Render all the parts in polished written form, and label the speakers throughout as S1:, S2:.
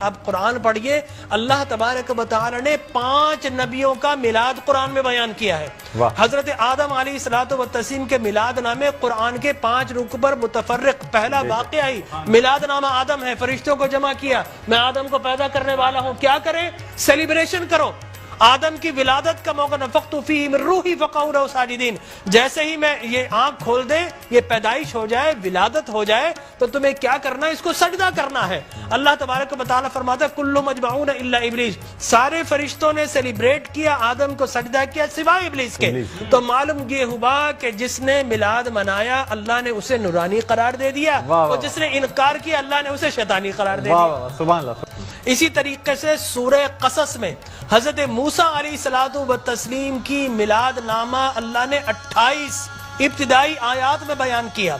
S1: آپ قرآن پڑھیے، اللہ تبارک و تعالی نے 5 نبیوں کا میلاد قرآن میں بیان کیا ہے۔ حضرت آدم علیہ الصلوۃ والتسلیم کے میلاد نامے قرآن کے 5 رکوع پر متفرق پہلا واقعہ ہی میلاد نامہ آدم ہے۔ فرشتوں کو جمع کیا، میں آدم کو پیدا کرنے والا ہوں، کیا کریں؟ سیلیبریشن کرو۔ آدم کی ولادت کا موقع نفخت فیہ من روحی فقعوا لہ ساجدین، جیسے ہی میں یہ آنکھ کھول دے، یہ پیدائش ہو جائے، ولادت ہو جائے، تو تمہیں کیا کرنا ہے؟ اس کو سجدہ کرنا ہے۔ اللہ تبارک و تعالیٰ فرماتا ہے کل مجمعون الا ابلیس، سارے فرشتوں نے سیلیبریٹ کیا، آدم کو سجدہ کیا سوائے ابلیس کے۔ تو معلوم یہ ہوا کہ جس نے میلاد منایا اللہ نے اسے نورانی قرار دے دیا، اور جس نے انکار کیا اللہ نے اسے شیطانی قرار دے دیا۔
S2: سبحان اللہ۔
S1: اسی طریقے سے سورہ قصص میں حضرت موسیٰ علیہ الصلوۃ والتسلیم کی میلاد نامہ اللہ نے 28 ابتدائی آیات میں بیان کیا،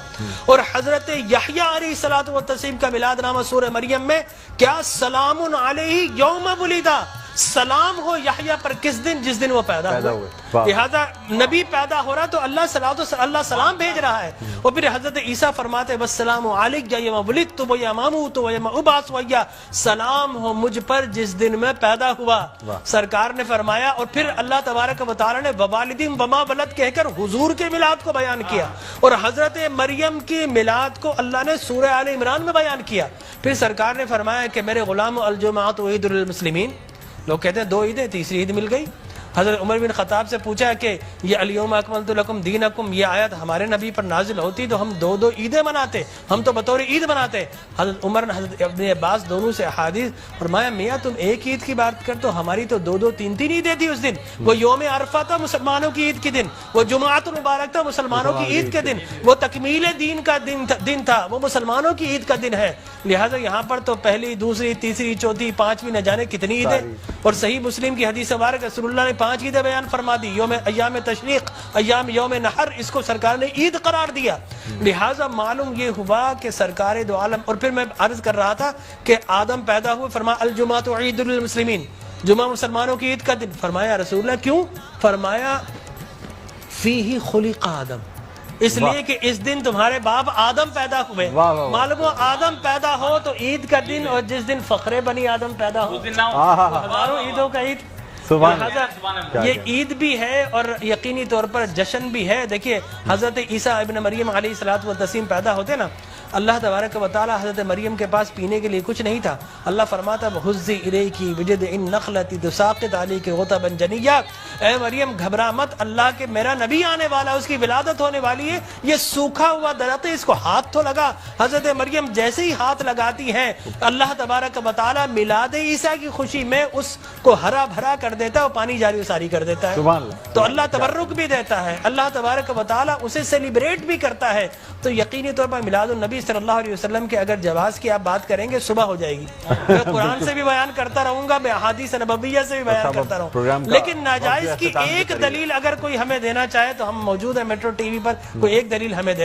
S1: اور حضرت یحییٰ علیہ الصلوۃ والتسلیم کا میلاد نامہ سورہ مریم میں کیا؟ سلام علیہ یوم ولدا، سلام ہو یحییٰ پر کس دن؟ جس دن وہ پیدا ہوئے۔ لہذا نبی پیدا ہو رہا تو اللہ سلام بھیج رہا ہے۔ اور پھر حضرت عیسیٰ فرماتے والسلام علیک یوم ولدت ویوم اموت ویوم ابعث حیا، سلام ہو مجھ پر جس دن میں پیدا ہوا۔ سرکار نے فرمایا، اور پھر اللہ تبارک و تعالی نے ووالدین وما ولد کہہ کر حضور کے میلاد کو بیان کیا، اور حضرت مریم کی میلاد کو اللہ نے سورہ آل عمران میں بیان کیا۔ پھر سرکار نے فرمایا کہ میرے غلام الجمعۃ عید للمسلمین، لوگ کہتے ہیں 2 عیدیں، تیسری عید مل گئی۔ حضرت عمر بن خطاب سے پوچھا کہ یہ الیوم اکملت لکم دینکم، یہ آیت ہمارے نبی پر نازل ہوتی تو ہم 2 عیدیں مناتے، ہم تو بطور عید مناتے۔ حضرت عمر نے حضرت ابن عباس دونوں سے احادیث فرمایا میاں تم ایک عید کی بات کرتے ہو، ہماری تو 2 3 عیدیں تھی اس دن۔ وہ یوم عرفہ تھا مسلمانوں کی عید کے دن، وہ جمعۃ المبارک تھا مسلمانوں کی عید کے دن، وہ تکمیل دین کا دن تھا، وہ مسلمانوں کی عید کا دن ہے۔ لہٰذا یہاں پر تو پہلی، دوسری، تیسری، چوتھی، 5ویں نہ جانے کتنی عیدیں۔ اور صحیح مسلم کی حدیث مبارک رسول اللہ نے 5 عیدیں بیان فرما دی، ایام تشریق، یوم نحر، اس کو سرکار نے عید قرار دیا۔ لہٰذا معلوم یہ ہوا کہ سرکار دو عالم، اور پھر میں عرض کر رہا تھا کہ آدم پیدا ہوئے، فرمایا الجمعۃ عید للمسلمین، جمعہ مسلمانوں کی عید کا دن۔ فرمایا رسول اللہ کیوں؟ فرمایا فیہ خلق آدم، اس لیے کہ اس دن تمہارے باپ آدم پیدا ہوئے۔ معلوم ہو آدم پیدا ہو تو عید کا دن، اور جس دن فخر بنی آدم پیدا ہو ہزاروں عیدوں کا عید۔ یہ عید بھی ہے اور یقینی طور پر جشن بھی ہے۔ دیکھیے حضرت عیسیٰ ابن مریم علیہ الصلوۃ والتسلیم پیدا ہوتے نا، اللہ تبارک و تعالی حضرت مریم کے پاس پینے کے لیے کچھ نہیں تھا۔ اللہ فرماتا وَحُزِّ إِلَيْكِ بِجِذْعِ النَّخْلَةِ تُسَاقِطْ عَلَيْكِ رُطَبًا جَنِيًّا، اے مریم گھبرا مت، اللہ کے میرا نبی آنے والا ہے، اس کی ولادت ہونے والی ہے، یہ سوکھا ہوا درخت ہے، اس کو ہاتھ تو لگا۔ حضرت مریم جیسے ہی ہاتھ لگاتی ہیں اللہ تبارک و تعالی میلاد عیسیٰ کی خوشی میں اس کو ہرا بھرا کر دیتا ہے، اور پانی جاری و ساری کر دیتا ہے۔ تو اللہ تبرک بھی دیتا ہے، اللہ تبارک و تعالی اسے سیلیبریٹ بھی کرتا ہے۔ تو یقینی طور پر میلاد النبی صلی اللہ علیہ وسلم کے اگر جواز کی آپ بات کریں گے صبح ہو جائے گی۔ میں قرآن سے بھی بیان کرتا رہوں گا، میں احادیث نبویہ سے بھی بیان کرتا رہوں، لیکن ناجائز کی ایک دلیل اگر کوئی ہمیں دینا چاہے تو ہم موجود ہیں میٹرو ٹی وی پر، کوئی ایک دلیل ہمیں دے۔